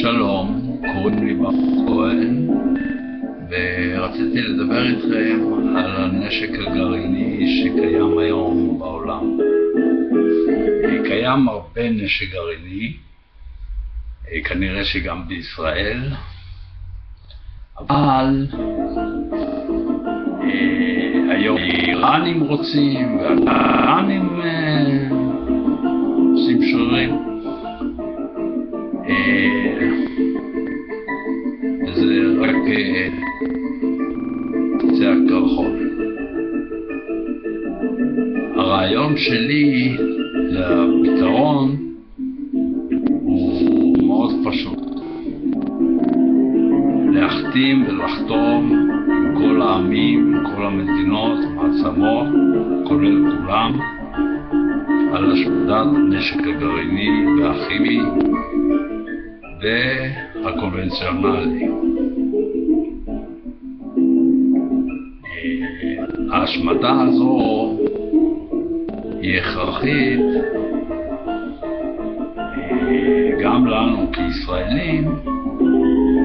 שלום, קוראים לי בר כהן, ורציתי לדבר איתכם על הנשק הגרעיני שקיים היום בעולם. קיים הרבה נשק גרעיני, כנראה שגם בישראל, אבל היום האיראנים רוצים, והאיראנים עושים שרירים. זה רק קצה הקרחון. הרעיון שלי לפתרון הוא מאוד פשוט. להחתים ולחתום עם כל העמים, עם כל המדינות, מעצמות, כולל כולם, על השמדת הנשק הגרעיני והכימי והקונבנציונלי. ההשמדה הזו היא הכרחית גם לנו כישראלים,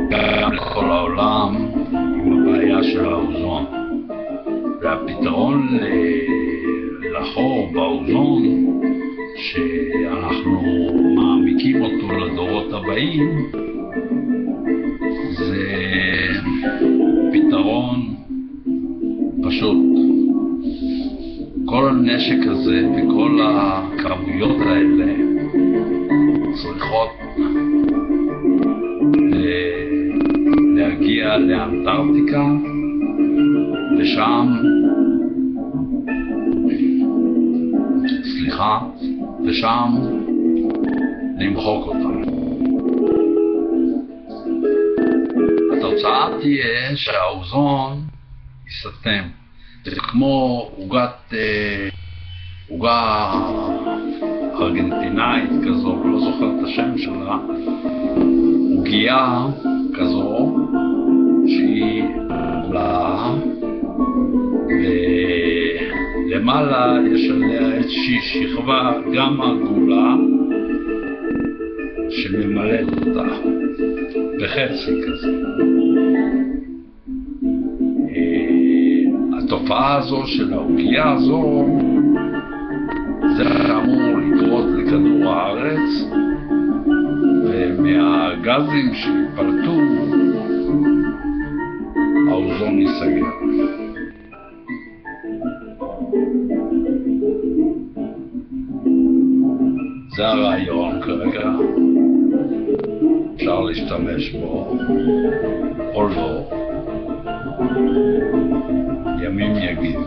גם לכל העולם, עם הבעיה של האוזון. והפתרון לחור באוזון, שאנחנו מעמיקים אותו לדורות הבאים, זה פתרון פשוט. כל הנשק הזה וכל הכמויות האלה צריכות להגיע לאנטארקטיקה, ושם למחוק אותם. התוצאה תהיה שהאוזון יסתם. זה כמו עוגה ארגנטינאית כזו, לא זוכר את השם שלה, עוגייה כזו שהיא עולה, ולמעלה יש עליה איזושהי שכבה גם עגולה שממלאת אותה בחצי כזה. התופעה הזו של העוגייה הזו זה אמור לקרות לכדור הארץ, ומהגזים שיפלטו האוזון ייסגר. זה הרעיון כרגע, אפשר להשתמש בו או לא, ימים יגידו.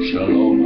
שלום.